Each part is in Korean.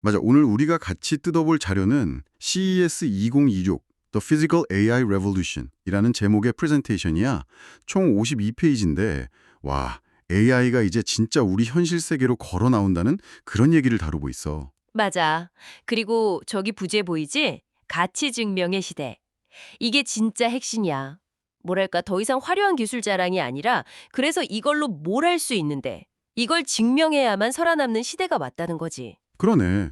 맞아. 오늘 우리가 같이 뜯어볼 자료는 CES 2026 The Physical AI Revolution 이라는 제목의 프레젠테이션이야. 총 52페이지인데 와, AI가 이제 진짜 우리 현실 세계로 걸어 나온다는 그런 얘기를 다루고 있어. 맞아. 그리고 저기 부제 보이지? 가치 증명의 시대. 이게 진짜 핵심이야. 뭐랄까, 더 이상 화려한 기술 자랑이 아니라 그래서 이걸로 뭘 할 수 있는데 이걸 증명해야만 살아남는 시대가 왔다는 거지. 그러네.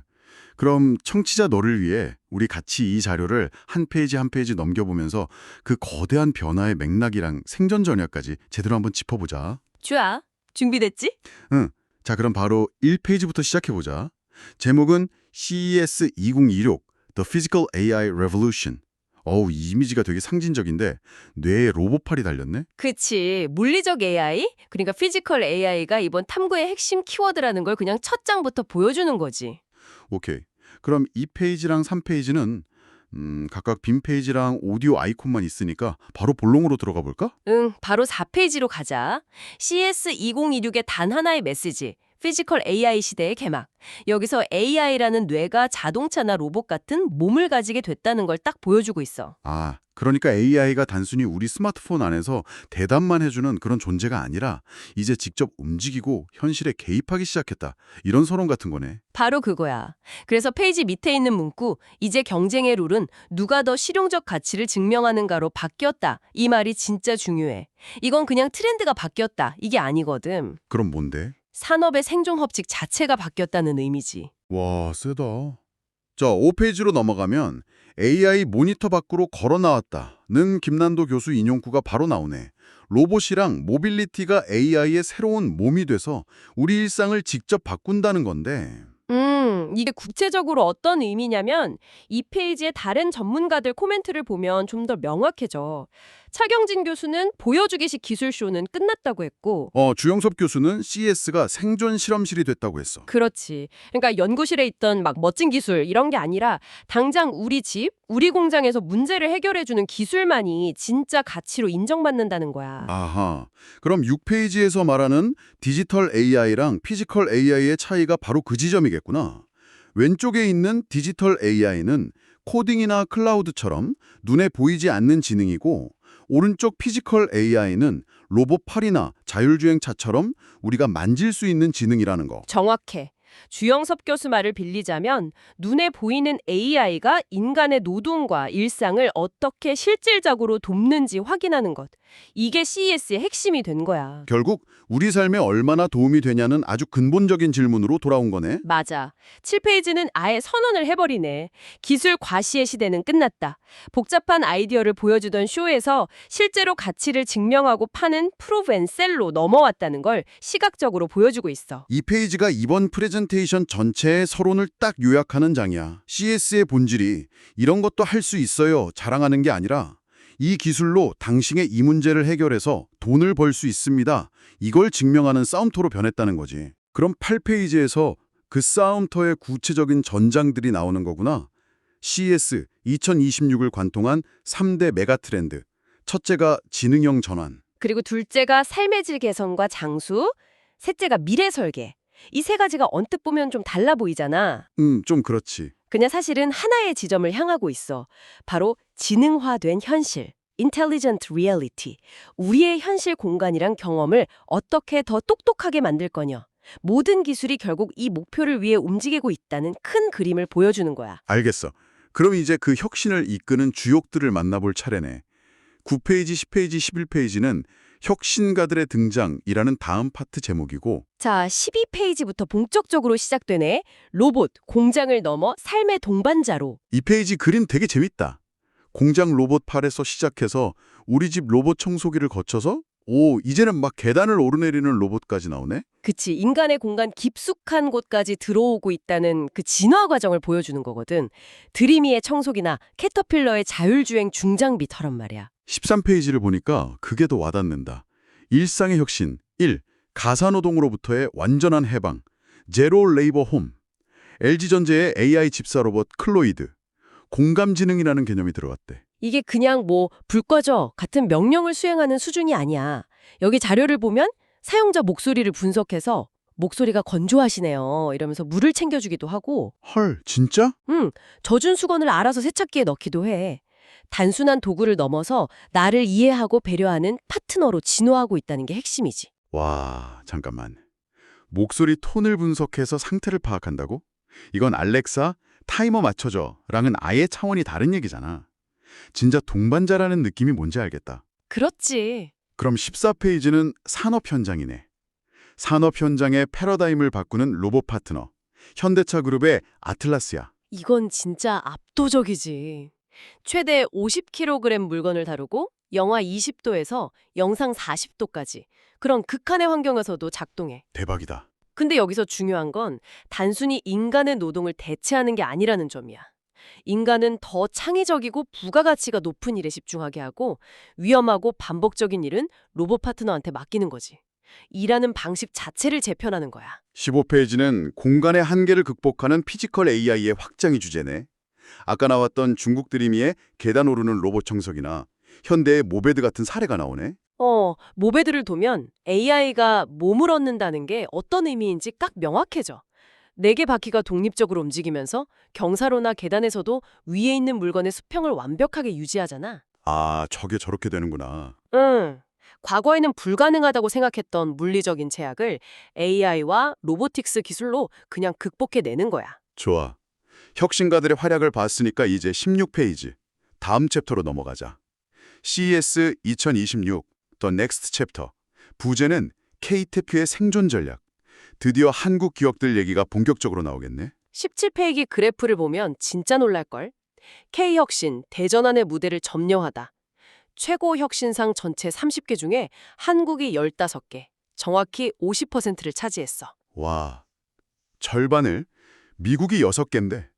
그럼 청취자 너를 위해 우리 같이 이 자료를 한 페이지 한 페이지 넘겨보면서 그 거대한 변화의 맥락이랑 생전 전략까지 제대로 한번 짚어보자. 좋아. 준비됐지? 응. 자, 그럼 바로 1페이지부터 시작해보자. 제목은 CES 2026 The Physical AI Revolution. 어우, 이 이미지가 되게 상징적인데 뇌에 로봇팔이 달렸네? 그치. 물리적 AI, 그러니까 피지컬 AI가 이번 탐구의 핵심 키워드라는 걸 그냥 첫 장부터 보여주는 거지. 오케이. 그럼 2페이지랑 3페이지는 각각 빈 페이지랑 오디오 아이콘만 있으니까 바로 본론으로 들어가 볼까? 응, 바로 4페이지로 가자. CS2026의 단 하나의 메시지. 피지컬 AI 시대의 개막. 여기서 AI라는 뇌가 자동차나 로봇 같은 몸을 가지게 됐다는 걸 딱 보여주고 있어. 아, 그러니까 AI가 단순히 우리 스마트폰 안에서 대답만 해주는 그런 존재가 아니라 이제 직접 움직이고 현실에 개입하기 시작했다. 이런 서론 같은 거네. 바로 그거야. 그래서 페이지 밑에 있는 문구, 이제 경쟁의 룰은 누가 더 실용적 가치를 증명하는가로 바뀌었다. 이 말이 진짜 중요해. 이건 그냥 트렌드가 바뀌었다. 이게 아니거든. 그럼 뭔데? 산업의 생존 법칙 자체가 바뀌었다는 의미지. 와, 세다. 자, 5페이지로 넘어가면 AI 모니터 밖으로 걸어 나왔다는 김난도 교수 인용구가 바로 나오네. 로봇이랑 모빌리티가 AI의 새로운 몸이 돼서 우리 일상을 직접 바꾼다는 건데. 이게 구체적으로 어떤 의미냐면 이 페이지의 다른 전문가들 코멘트를 보면 좀 더 명확해져. 차경진 교수는 보여주기식 기술쇼는 끝났다고 했고, 주영섭 교수는 CS가 생존 실험실이 됐다고 했어. 그렇지. 그러니까 연구실에 있던 막 멋진 기술 이런 게 아니라 당장 우리 집, 우리 공장에서 문제를 해결해주는 기술만이 진짜 가치로 인정받는다는 거야. 아하. 그럼 6페이지에서 말하는 디지털 AI랑 피지컬 AI의 차이가 바로 그 지점이겠구나. 왼쪽에 있는 디지털 AI는 코딩이나 클라우드처럼 눈에 보이지 않는 지능이고 오른쪽 피지컬 AI는 로봇 팔이나 자율주행차처럼 우리가 만질 수 있는 지능이라는 거. 정확해. 주영섭 교수 말을 빌리자면 눈에 보이는 AI가 인간의 노동과 일상을 어떻게 실질적으로 돕는지 확인하는 것. 이게 CES의 핵심이 된 거야. 결국 우리 삶에 얼마나 도움이 되냐는 아주 근본적인 질문으로 돌아온 거네. 맞아. 7페이지는 아예 선언을 해버리네. 기술 과시의 시대는 끝났다. 복잡한 아이디어를 보여주던 쇼에서 실제로 가치를 증명하고 파는 프루브 앤 셀로 넘어왔다는 걸 시각적으로 보여주고 있어. 이 페이지가 이번 프레젠테이션 전체의 서론을 딱 요약하는 장이야. CS의 본질이 이런 것도 할 수 있어요 자랑하는 게 아니라 이 기술로 당신의 이 문제를 해결해서 돈을 벌 수 있습니다. 이걸 증명하는 싸움터로 변했다는 거지. 그럼 8페이지에서 그 싸움터의 구체적인 전장들이 나오는 거구나. CES 2026을 관통한 3대 메가트렌드. 첫째가 지능형 전환. 그리고 둘째가 삶의 질 개선과 장수, 셋째가 미래 설계. 이 세 가지가 언뜻 보면 좀 달라 보이잖아. 좀 그렇지. 그냥 사실은 하나의 지점을 향하고 있어. 바로 지능화된 현실, intelligent reality. 우리의 현실 공간이랑 경험을 어떻게 더 똑똑하게 만들 거냐. 모든 기술이 결국 이 목표를 위해 움직이고 있다는 큰 그림을 보여주는 거야. 알겠어. 그럼 이제 그 혁신을 이끄는 주역들을 만나볼 차례네. 9페이지, 10페이지, 11페이지는 혁신가들의 등장이라는 다음 파트 제목이고 자, 12페이지부터 본격적으로 시작되네. 로봇, 공장을 넘어 삶의 동반자로. 이 페이지 그림 되게 재밌다. 공장 로봇 팔에서 시작해서 우리 집 로봇 청소기를 거쳐서 이제는 막 계단을 오르내리는 로봇까지 나오네? 그치, 인간의 공간 깊숙한 곳까지 들어오고 있다는 그 진화 과정을 보여주는 거거든. 드리미의 청소기나 캐터필러의 자율주행 중장비처럼 말이야. 13페이지를 보니까 그게 더 와닿는다. 일상의 혁신 1. 가사노동으로부터의 완전한 해방 제로 레이버 홈 LG전자의 AI 집사 로봇 클로이드 공감지능이라는 개념이 들어갔대. 이게 그냥 뭐 불 꺼져 같은 명령을 수행하는 수준이 아니야. 여기 자료를 보면 사용자 목소리를 분석해서 목소리가 건조하시네요. 이러면서 물을 챙겨주기도 하고, 헐, 진짜? 젖은 수건을 알아서 세탁기에 넣기도 해. 단순한 도구를 넘어서 나를 이해하고 배려하는 파트너로 진화하고 있다는 게 핵심이지. 와, 잠깐만. 목소리 톤을 분석해서 상태를 파악한다고? 이건 알렉사, 타이머 맞춰줘 랑은 아예 차원이 다른 얘기잖아. 진짜 동반자라는 느낌이 뭔지 알겠다. 그렇지. 그럼 14페이지는 산업 현장이네. 산업 현장의 패러다임을 바꾸는 로봇 파트너. 현대차 그룹의 아틀라스야. 이건 진짜 압도적이지. 최대 50kg 물건을 다루고 영하 20도에서 영상 40도까지 그런 극한의 환경에서도 작동해. 대박이다. 근데 여기서 중요한 건 단순히 인간의 노동을 대체하는 게 아니라는 점이야. 인간은 더 창의적이고 부가가치가 높은 일에 집중하게 하고 위험하고 반복적인 일은 로봇 파트너한테 맡기는 거지. 일하는 방식 자체를 재편하는 거야. 15페이지는 공간의 한계를 극복하는 피지컬 AI의 확장이 주제네. 아까 나왔던 중국 드림이의 계단 오르는 로봇 청소기나 현대의 모베드 같은 사례가 나오네. 모베드를 두면 AI가 몸을 얻는다는 게 어떤 의미인지 딱 명확해져. 4개 바퀴가 독립적으로 움직이면서 경사로나 계단에서도 위에 있는 물건의 수평을 완벽하게 유지하잖아. 아, 저게 저렇게 되는구나. 응. 과거에는 불가능하다고 생각했던 물리적인 제약을 AI와 로보틱스 기술로 그냥 극복해내는 거야. 좋아. 혁신가들의 활약을 봤으니까 이제 16페이지. 다음 챕터로 넘어가자. CES 2026, The Next Chapter. 부제는 KTF의 생존 전략. 드디어 한국 기업들 얘기가 본격적으로 나오겠네. 17페이지 그래프를 보면 진짜 놀랄걸. K혁신, 대전환의 무대를 점령하다. 최고 혁신상 전체 30개 중에 한국이 15개, 정확히 50%를 차지했어. 와, 절반을 미국이 6개인데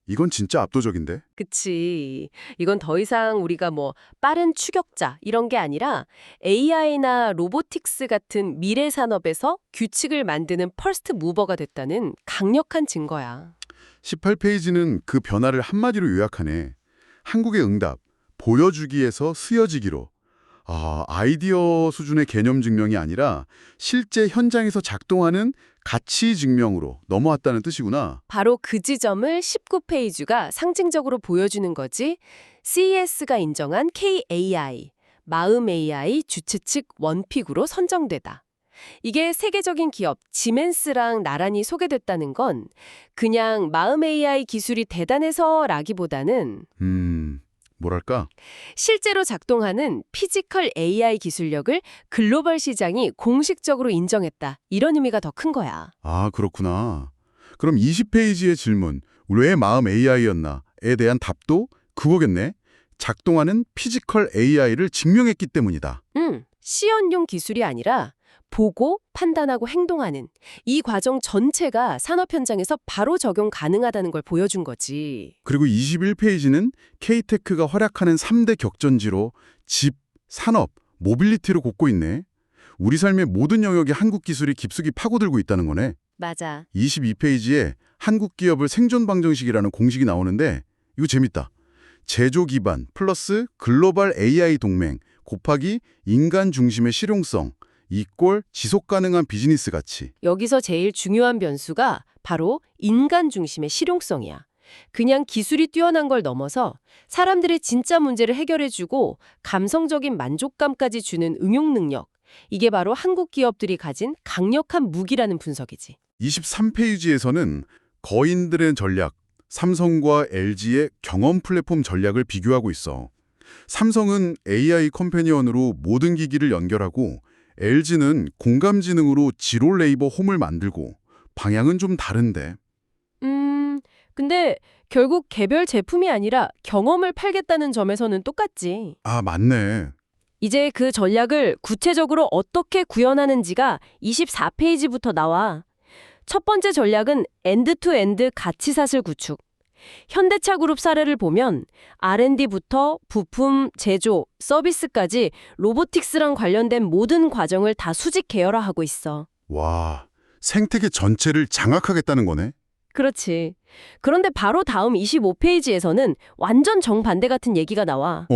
이건 진짜 압도적인데? 그치. 이건 더 이상 우리가 빠른 추격자 이런 게 아니라 AI나 로보틱스 같은 미래 산업에서 규칙을 만드는 퍼스트 무버가 됐다는 강력한 증거야. 18페이지는 그 변화를 한마디로 요약하네. 한국의 응답, 보여주기에서 쓰여지기로. 아이디어 수준의 개념 증명이 아니라 실제 현장에서 작동하는 가치 증명으로 넘어왔다는 뜻이구나. 바로 그 지점을 19페이지가 상징적으로 보여주는 거지. CES가 인정한 KAI, 마음 AI 주최 측 원픽으로 선정되다. 이게 세계적인 기업 지멘스랑 나란히 소개됐다는 건 그냥 마음 AI 기술이 대단해서라기보다는 뭐랄까? 실제로 작동하는 피지컬 AI 기술력을 글로벌 시장이 공식적으로 인정했다. 이런 의미가 더 큰 거야. 아, 그렇구나. 그럼 20페이지의 질문, 왜 마음 AI였나에 대한 답도 그거겠네. 작동하는 피지컬 AI를 증명했기 때문이다. 시연용 기술이 아니라 보고, 판단하고 행동하는 이 과정 전체가 산업 현장에서 바로 적용 가능하다는 걸 보여준 거지. 그리고 21페이지는 K테크가 활약하는 3대 격전지로 집, 산업, 모빌리티로 꼽고 있네. 우리 삶의 모든 영역에 한국 기술이 깊숙이 파고들고 있다는 거네. 맞아. 22페이지에 한국 기업을 생존 방정식이라는 공식이 나오는데 이거 재밌다. 제조 기반 플러스 글로벌 AI 동맹 곱하기 인간 중심의 실용성 이꼴 지속 가능한 비즈니스 가치. 여기서 제일 중요한 변수가 바로 인간 중심의 실용성이야. 그냥 기술이 뛰어난 걸 넘어서 사람들의 진짜 문제를 해결해주고 감성적인 만족감까지 주는 응용 능력. 이게 바로 한국 기업들이 가진 강력한 무기라는 분석이지. 23페이지에서는 거인들의 전략, 삼성과 LG의 경험 플랫폼 전략을 비교하고 있어. 삼성은 AI 컴패니언으로 모든 기기를 연결하고 LG는 공감지능으로 지로 레이버 홈을 만들고 방향은 좀 다른데. 근데 결국 개별 제품이 아니라 경험을 팔겠다는 점에서는 똑같지. 아, 맞네. 이제 그 전략을 구체적으로 어떻게 구현하는지가 24페이지부터 나와. 첫 번째 전략은 엔드-투-엔드 가치사슬 구축. 현대차 그룹 사례를 보면 R&D부터 부품, 제조, 서비스까지 로보틱스랑 관련된 모든 과정을 다 수직 계열화하고 있어. 와, 생태계 전체를 장악하겠다는 거네. 그렇지. 그런데 바로 다음 25페이지에서는 완전 정반대 같은 얘기가 나와.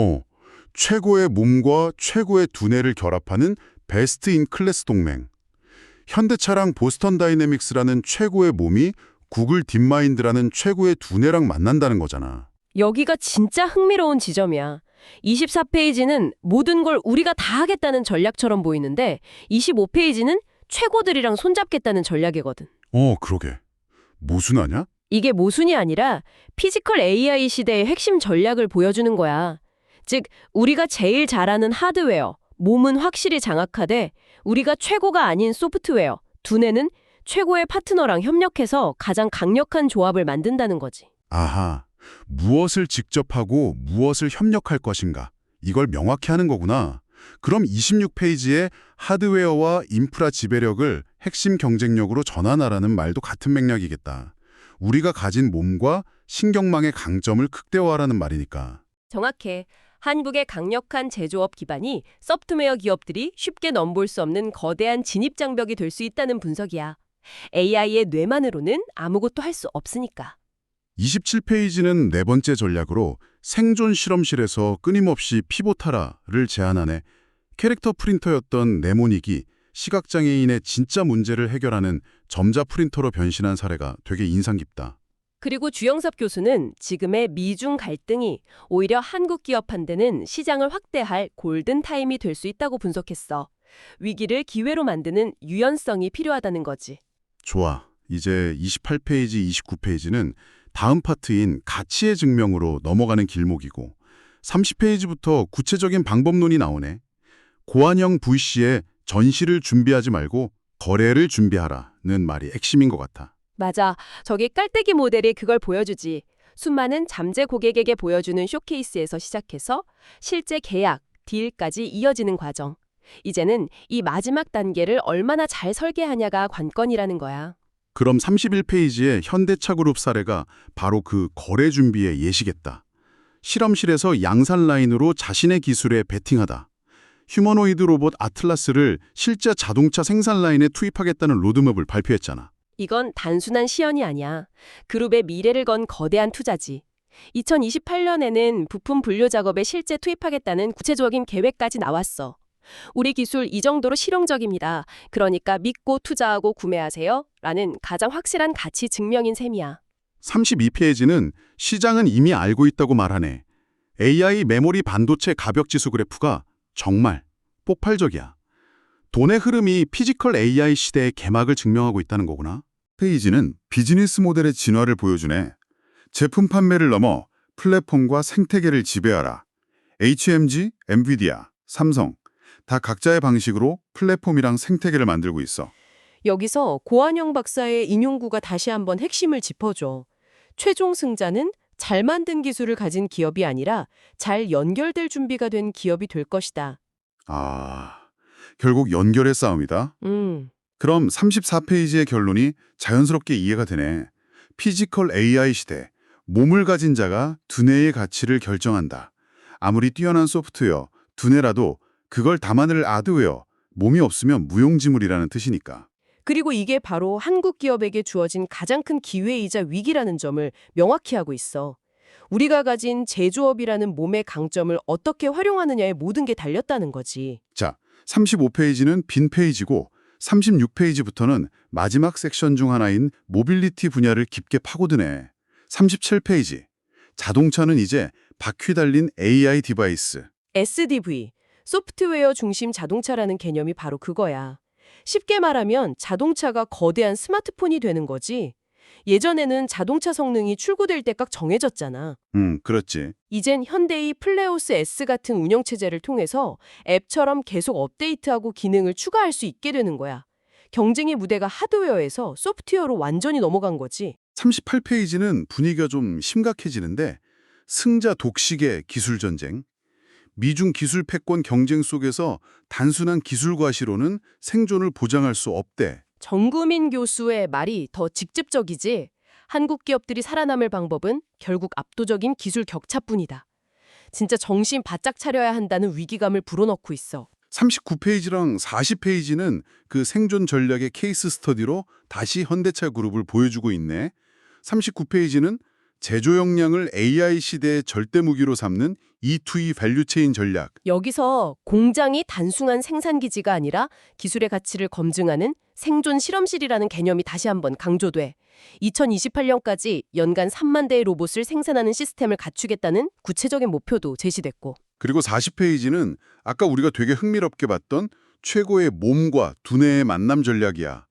최고의 몸과 최고의 두뇌를 결합하는 베스트 인 클래스 동맹. 현대차랑 보스턴 다이내믹스라는 최고의 몸이 구글 딥마인드라는 최고의 두뇌랑 만난다는 거잖아. 여기가 진짜 흥미로운 지점이야. 24페이지는 모든 걸 우리가 다 하겠다는 전략처럼 보이는데 25페이지는 최고들이랑 손잡겠다는 전략이거든. 그러게. 모순하냐? 이게 모순이 아니라 피지컬 AI 시대의 핵심 전략을 보여주는 거야. 즉, 우리가 제일 잘하는 하드웨어, 몸은 확실히 장악하되 우리가 최고가 아닌 소프트웨어, 두뇌는 최고의 파트너랑 협력해서 가장 강력한 조합을 만든다는 거지. 아하, 무엇을 직접 하고 무엇을 협력할 것인가. 이걸 명확히 하는 거구나. 그럼 26페이지에 하드웨어와 인프라 지배력을 핵심 경쟁력으로 전환하라는 말도 같은 맥락이겠다. 우리가 가진 몸과 신경망의 강점을 극대화하라는 말이니까. 정확해. 한국의 강력한 제조업 기반이 소프트웨어 기업들이 쉽게 넘볼 수 없는 거대한 진입장벽이 될 수 있다는 분석이야. AI의 뇌만으로는 아무것도 할 수 없으니까. 27페이지는 네 번째 전략으로 생존 실험실에서 끊임없이 피봇하라를 제안하네. 캐릭터 프린터였던 네모닉이 시각장애인의 진짜 문제를 해결하는 점자 프린터로 변신한 사례가 되게 인상 깊다. 그리고 주영섭 교수는 지금의 미중 갈등이 오히려 한국 기업한테는 시장을 확대할 골든타임이 될 수 있다고 분석했어. 위기를 기회로 만드는 유연성이 필요하다는 거지. 좋아. 이제 28페이지, 29페이지는 다음 파트인 가치의 증명으로 넘어가는 길목이고 30페이지부터 구체적인 방법론이 나오네. 고환영 VC의 전시를 준비하지 말고 거래를 준비하라는 말이 핵심인 것 같아. 맞아. 저기 깔때기 모델이 그걸 보여주지. 수많은 잠재 고객에게 보여주는 쇼케이스에서 시작해서 실제 계약, 딜까지 이어지는 과정. 이제는 이 마지막 단계를 얼마나 잘 설계하냐가 관건이라는 거야. 그럼 31페이지의 현대차 그룹 사례가 바로 그 거래 준비의 예시겠다. 실험실에서 양산 라인으로 자신의 기술에 베팅하다. 휴머노이드 로봇 아틀라스를 실제 자동차 생산 라인에 투입하겠다는 로드맵을 발표했잖아. 이건 단순한 시연이 아니야. 그룹의 미래를 건 거대한 투자지. 2028년에는 부품 분류 작업에 실제 투입하겠다는 구체적인 계획까지 나왔어. 우리 기술 이 정도로 실용적입니다. 그러니까 믿고 투자하고 구매하세요. 라는 가장 확실한 가치 증명인 셈이야. 32페이지는 시장은 이미 알고 있다고 말하네. AI 메모리 반도체 가격 지수 그래프가 정말 폭발적이야. 돈의 흐름이 피지컬 AI 시대의 개막을 증명하고 있다는 거구나. 페이지는 비즈니스 모델의 진화를 보여주네. 제품 판매를 넘어 플랫폼과 생태계를 지배하라. HMG, 엔비디아, 삼성 다 각자의 방식으로 플랫폼이랑 생태계를 만들고 있어. 여기서 고한영 박사의 인용구가 다시 한번 핵심을 짚어줘. 최종 승자는 잘 만든 기술을 가진 기업이 아니라 잘 연결될 준비가 된 기업이 될 것이다. 결국 연결의 싸움이다. 음. 그럼 34페이지의 결론이 자연스럽게 이해가 되네. 피지컬 AI 시대, 몸을 가진 자가 두뇌의 가치를 결정한다. 아무리 뛰어난 소프트웨어, 두뇌라도 그걸 담아낼 하드웨어, 몸이 없으면 무용지물이라는 뜻이니까. 그리고 이게 바로 한국 기업에게 주어진 가장 큰 기회이자 위기라는 점을 명확히 하고 있어. 우리가 가진 제조업이라는 몸의 강점을 어떻게 활용하느냐에 모든 게 달렸다는 거지. 자, 35페이지는 빈 페이지고 36페이지부터는 마지막 섹션 중 하나인 모빌리티 분야를 깊게 파고드네. 37페이지. 자동차는 이제 바퀴 달린 AI 디바이스. SDV, 소프트웨어 중심 자동차라는 개념이 바로 그거야. 쉽게 말하면 자동차가 거대한 스마트폰이 되는 거지. 예전에는 자동차 성능이 출고될 때 딱 정해졌잖아. 그렇지. 이젠 현대의 플레오스 S 같은 운영체제를 통해서 앱처럼 계속 업데이트하고 기능을 추가할 수 있게 되는 거야. 경쟁의 무대가 하드웨어에서 소프트웨어로 완전히 넘어간 거지. 38페이지는 분위기가 좀 심각해지는데 승자 독식의 기술 전쟁. 미중 기술 패권 경쟁 속에서 단순한 기술 과시로는 생존을 보장할 수 없대. 정구민 교수의 말이 더 직접적이지. 한국 기업들이 살아남을 방법은 결국 압도적인 기술 격차뿐이다. 진짜 정신 바짝 차려야 한다는 위기감을 불어넣고 있어. 39페이지랑 40페이지는 그 생존 전략의 케이스 스터디로 다시 현대차 그룹을 보여주고 있네. 39페이지는 제조 역량을 AI 시대의 절대 무기로 삼는 E2E 밸류체인 전략. 여기서 공장이 단순한 생산기지가 아니라 기술의 가치를 검증하는 생존 실험실이라는 개념이 다시 한번 강조돼 2028년까지 연간 3만 대의 로봇을 생산하는 시스템을 갖추겠다는 구체적인 목표도 제시됐고 그리고 40페이지는 아까 우리가 되게 흥미롭게 봤던 최고의 몸과 두뇌의 만남 전략이야.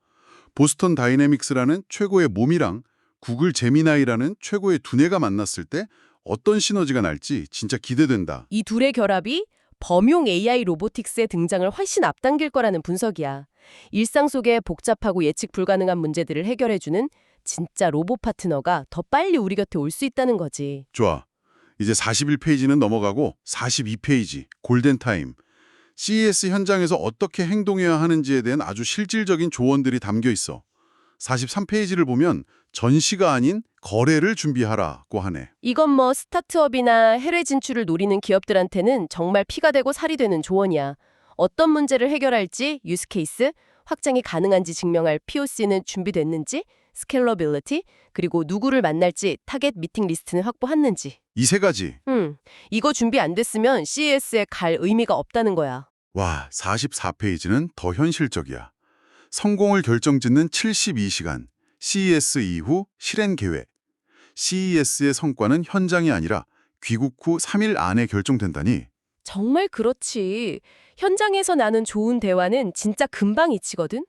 보스턴 다이내믹스라는 최고의 몸이랑 구글 제미나이라는 최고의 두뇌가 만났을 때 어떤 시너지가 날지 진짜 기대된다. 이 둘의 결합이 범용 AI 로보틱스의 등장을 훨씬 앞당길 거라는 분석이야. 일상 속의 복잡하고 예측 불가능한 문제들을 해결해주는 진짜 로봇 파트너가 더 빨리 우리 곁에 올 수 있다는 거지. 좋아. 이제 41페이지는 넘어가고 42페이지 골든타임. CES 현장에서 어떻게 행동해야 하는지에 대한 아주 실질적인 조언들이 담겨 있어. 43페이지를 보면 전시가 아닌 거래를 준비하라고 하네. 이건 뭐 스타트업이나 해외 진출을 노리는 기업들한테는 정말 피가 되고 살이 되는 조언이야. 어떤 문제를 해결할지, 유스케이스, 확장이 가능한지 증명할 POC는 준비됐는지, 스케일러빌리티, 그리고 누구를 만날지 타겟 미팅 리스트는 확보했는지. 이 세 가지. 이거 준비 안 됐으면 CES에 갈 의미가 없다는 거야. 와, 44페이지는 더 현실적이야. 성공을 결정짓는 72시간. CES 이후 실행 계획. CES의 성과는 현장이 아니라 귀국 후 3일 안에 결정된다니. 정말 그렇지. 현장에서 나는 좋은 대화는 진짜 금방 잊히거든.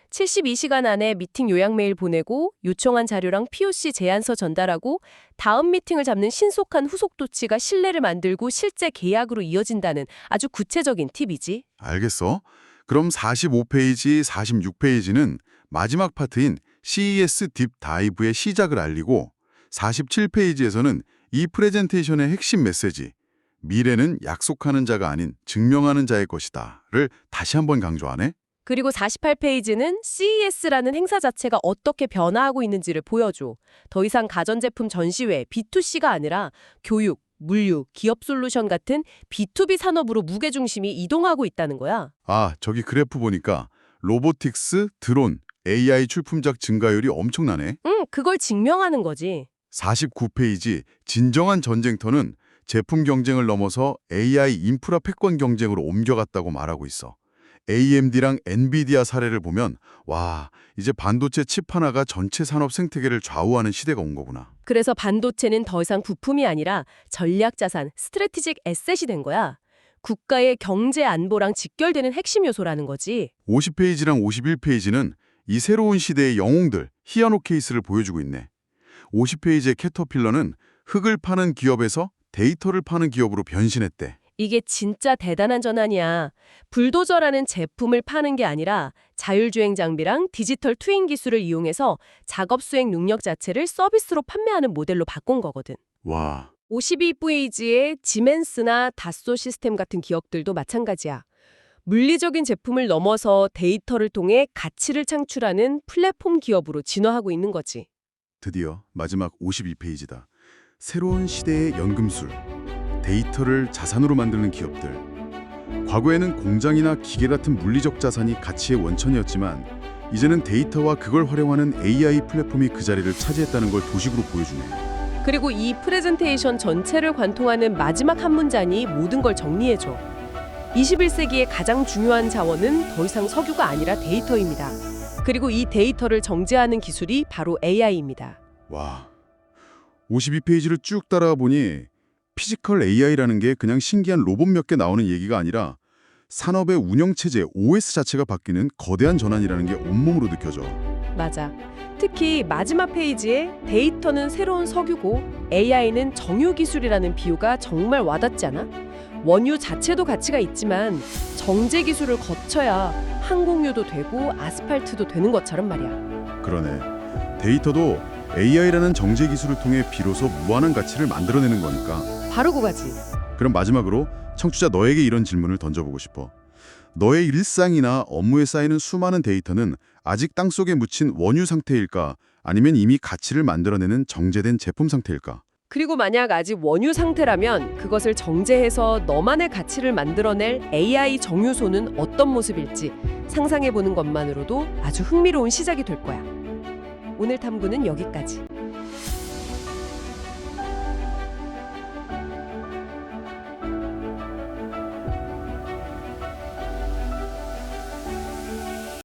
72시간 안에 미팅 요약 메일 보내고 요청한 자료랑 POC 제안서 전달하고 다음 미팅을 잡는 신속한 후속 조치가 신뢰를 만들고 실제 계약으로 이어진다는 아주 구체적인 팁이지. 알겠어. 그럼 45페이지, 46페이지는 마지막 파트인 CES 딥 다이브의 시작을 알리고 47페이지에서는 이 프레젠테이션의 핵심 메시지 미래는 약속하는 자가 아닌 증명하는 자의 것이다를 다시 한번 강조하네. 그리고 48페이지는 CES라는 행사 자체가 어떻게 변화하고 있는지를 보여줘. 더 이상 가전제품 전시회 B2C가 아니라 교육, 물류, 기업 솔루션 같은 B2B 산업으로 무게중심이 이동하고 있다는 거야. 아, 저기 그래프 보니까 로보틱스, 드론, AI 출품작 증가율이 엄청나네. 그걸 증명하는 거지. 49페이지 진정한 전쟁터는 제품 경쟁을 넘어서 AI 인프라 패권 경쟁으로 옮겨갔다고 말하고 있어. AMD랑 엔비디아 사례를 보면 와, 이제 반도체 칩 하나가 전체 산업 생태계를 좌우하는 시대가 온 거구나. 그래서 반도체는 더 이상 부품이 아니라 전략 자산, 스트래티직 에셋이 된 거야. 국가의 경제 안보랑 직결되는 핵심 요소라는 거지. 50페이지랑 51페이지는 이 새로운 시대의 영웅들, 히아노 케이스를 보여주고 있네. 50페이지의 캐터필러는 흙을 파는 기업에서 데이터를 파는 기업으로 변신했대. 이게 진짜 대단한 전환이야. 불도저라는 제품을 파는 게 아니라 자율주행 장비랑 디지털 트윈 기술을 이용해서 작업 수행 능력 자체를 서비스로 판매하는 모델로 바꾼 거거든. 와, 52페이지의 지멘스나 다소 시스템 같은 기업들도 마찬가지야. 물리적인 제품을 넘어서 데이터를 통해 가치를 창출하는 플랫폼 기업으로 진화하고 있는 거지. 드디어 마지막 52페이지다. 새로운 시대의 연금술. 데이터를 자산으로 만드는 기업들. 과거에는 공장이나 기계 같은 물리적 자산이 가치의 원천이었지만 이제는 데이터와 그걸 활용하는 AI 플랫폼이 그 자리를 차지했다는 걸 도식으로 보여주네. 그리고 이 프레젠테이션 전체를 관통하는 마지막 한 문장이 모든 걸 정리해줘. 21세기의 가장 중요한 자원은 더 이상 석유가 아니라 데이터입니다. 그리고 이 데이터를 정제하는 기술이 바로 AI입니다. 와, 52페이지를 쭉 따라가 보니 피지컬 AI라는 게 그냥 신기한 로봇 몇 개 나오는 얘기가 아니라 산업의 운영체제 OS 자체가 바뀌는 거대한 전환이라는 게 온몸으로 느껴져. 맞아. 특히 마지막 페이지에 데이터는 새로운 석유고 AI는 정유 기술이라는 비유가 정말 와닿지 않아? 원유 자체도 가치가 있지만 정제 기술을 거쳐야 항공유도 되고 아스팔트도 되는 것처럼 말이야. 그러네. 데이터도 AI라는 정제 기술을 통해 비로소 무한한 가치를 만들어내는 거니까. 바로 그거지. 그럼 마지막으로 청취자 너에게 이런 질문을 던져보고 싶어. 너의 일상이나 업무에 쌓이는 수많은 데이터는 아직 땅속에 묻힌 원유 상태일까? 아니면 이미 가치를 만들어내는 정제된 제품 상태일까? 그리고 만약 아직 원유 상태라면 그것을 정제해서 너만의 가치를 만들어낼 AI 정유소는 어떤 모습일지 상상해보는 것만으로도 아주 흥미로운 시작이 될 거야. 오늘 탐구는 여기까지.